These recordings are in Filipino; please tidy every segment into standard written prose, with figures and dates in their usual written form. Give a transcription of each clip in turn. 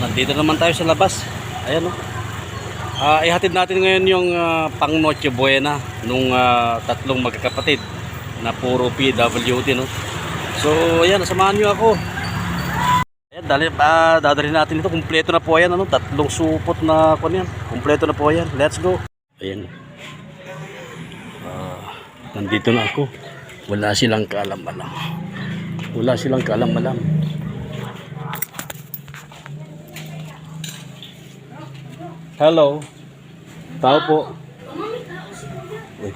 Nandito naman tayo sa labas. Ayan o. Ihatid natin ngayon yung pang Noche Buena nung tatlong magkakapatid na puro PWD, no. So ayan, samahan nyo ako. Ayan, dadalhin natin ito. Kumpleto na po yan, ano, tatlong supot na kuan yan. Kumpleto na po yan. Let's go. Ayan. Nandito na ako. Wala silang kaalam-alam. Wala silang kaalam-alam. Hello. Tao po. Uy.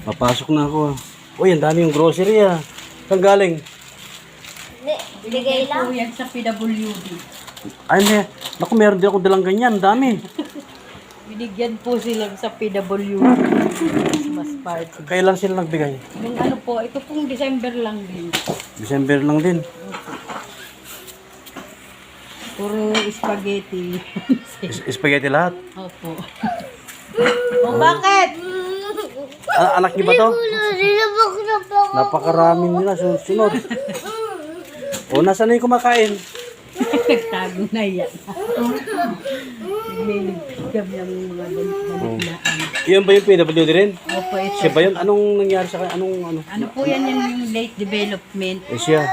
Papasok na ako. Uy, ang dami yung grocery ah. Saan galing? Bigay lang. Po yan sa PWD. Ay, naku, meron din ako dalang ganyan. Ang dami. Binigyan po sila sa PWD. Mas party. Kailan sila nagbigay? Yung ano po, ito pong December lang din. December lang din. Puro spaghetti. Spaghetti lahat. Opo. O bakit? Anak niyo ba to? Napakarami nila. Sunod. O, nasa na yung kumakain? Nagtago na yan. Nagliligam ng mga ganit-ganit. Iyan ba yung PWD rin? Opo, ito. Siya ba yun? Anong nangyari sa kanya? Ano? Ano po yan yung late development? Siya.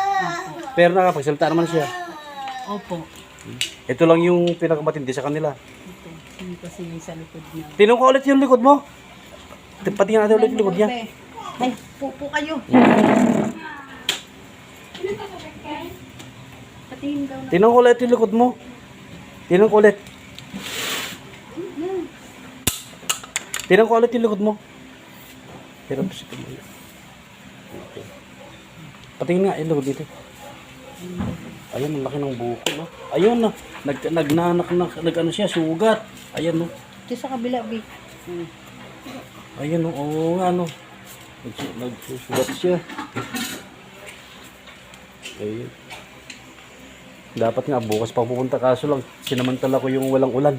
Pero nakapagsalita naman siya. Opo. Ito lang yung pinakamatindi sa kanila. Ito. Hindi kasi yung sa likod niya. Tinong ko ulit yung likod mo. Patingin natin ulit yung likod niya. Ay, pupo kayo. Patingin daw na. Tinong ko ulit yung likod mo. Tinong ko ulit. Tinong ko ulit yung likod mo. Pero okay. Patingin nga yung likod dito. Ayun, ang laki ng buko, no? Ayun, no? Nag-ano siya, sugat. Ayun, no? Ito sa kabila, Vic. Ayun, no? Oo nga, no? Nagsusugat siya. Ayun. Dapat nga, bukas pa pupunta, kaso lang, sinamantala ko yung walang ulan.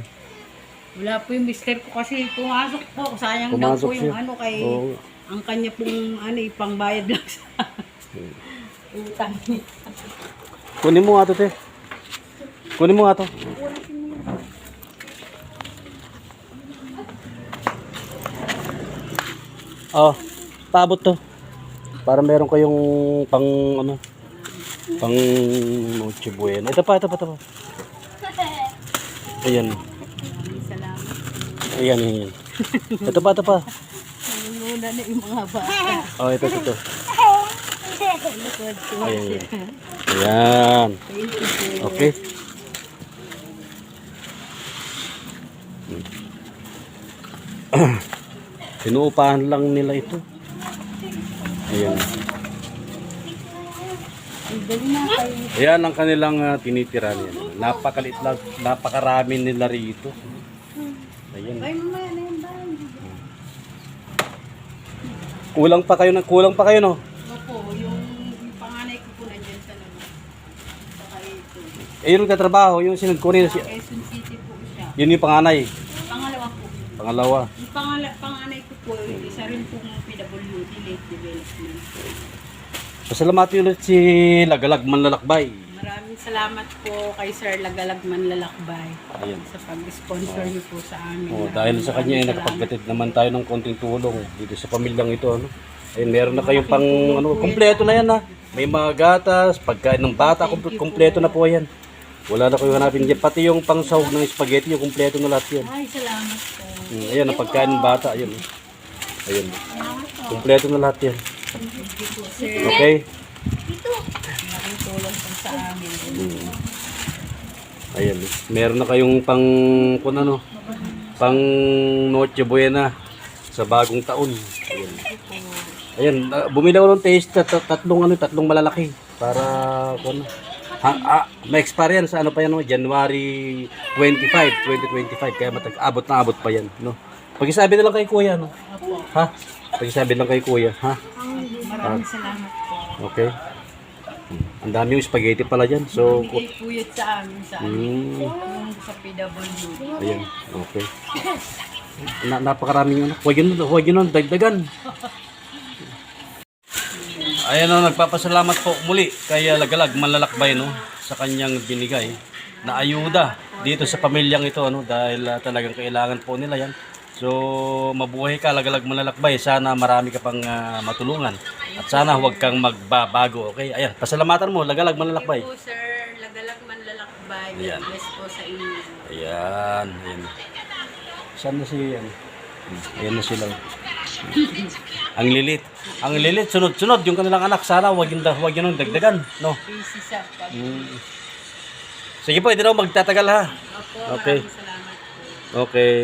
Wala po yung mister ko kasi pumasok po. Sayang Pumasok daw po yung siya. ano kay Oo. ang kanya pong ano, ipangbayad lang sa utang niya. Kunin mo nga to, te. Kunin mo nga to. Oh, paabot to. Para meron kayong pang ano, pang Noche Buena. Ito pa. Ayan. Salamat. Ayan. Ito pa. Naluluna na yung mga bata. Oh, ito. Likod ko. Ayan. Ayan. Thank you po. Okay. Sinuupahan lang nila ito. Ayan. Dali na kayo. Ayan ang kanilang tinitira nila. Napakaliit lang, napakarami nila rito. Ayan. Ay, mamaya na yan ba? Kulang pa kayo, no? Opo, yung panganay ko po nandiyan sa naman. Saka ito. Ayun yung katrabaho, yung sinagkunin siya. Quezon City po siya. Yun yung panganay. Pangalawa po. Pangalawa. Yung panganay ko po, isa rin pong PWD, late development. Pasalamatan ulit si Lagalag Manlalakbay. Maraming salamat po kay Sir Lagalag Manlalakbay Ayan. sa pag-sponsor niyo po sa amin. Oh, dahil sa kanya ay nakapaggatid naman tayo ng konting tulong dito sa pamilyang ito, ano. Ayun, meron na kayong pang ano, kumpleto na yan, ha. May mga gatas, pagkain ng bata, kumpleto na po yan. Wala na kayong hanapin diyan, pati yung pangsahog ng spaghetti, yung kumpleto na lahat yan. Ay, salamat po. Ayan, ang pagkain ng bata, ayun. Ayun. Kumpleto na lahat yan. Sir, Okay? malaking tulong po sa amin. Ayan. Meron na kayong pang Noche Buena sa bagong taon. Ayan. Ayan, bumili ako ng taste tatlong malalaki para may expire yan sa ano pa yan, no? January 25, 2025, kaya abot pa yan, no? Pag-isabi na lang kay kuya, no? Ha? Pag-isabi lang kay kuya, ha? Maraming salamat po. Okay. Ang dami yung spaghetti pala dyan. So, Bigay po yun sa amin sa amin. mm, Yung sa PWD. ayan, okay. Napakaraming ano. Huwag yun, dagdagan. Ayan o, nagpapasalamat po muli kay Lagalag Manlalakbay no, sa kanyang binigay na ayuda dito sa pamilyang ito ano, dahil talagang kailangan po nila yan. So mabuhay ka Lagalag Manlalakbay, sana marami ka pang matulungan at sana huwag kang magbabago, okay? Ayan, pasalamatan mo Lagalag Manlalakbay. Thank you po, sir. Lagalag Manlalakbay. Ayan. Bless po sa inyo. Ayan, ayan. Saan na si ano? Ayan na sila. Ang lilit. Ang lilit, sunod-sunod yung kanilang anak. Sana huwag yun dagdagan. No? Busy sa pag. Sige po, hindi na ako magtatagal ha. Opo, Okay. maraming salamat po. Okay.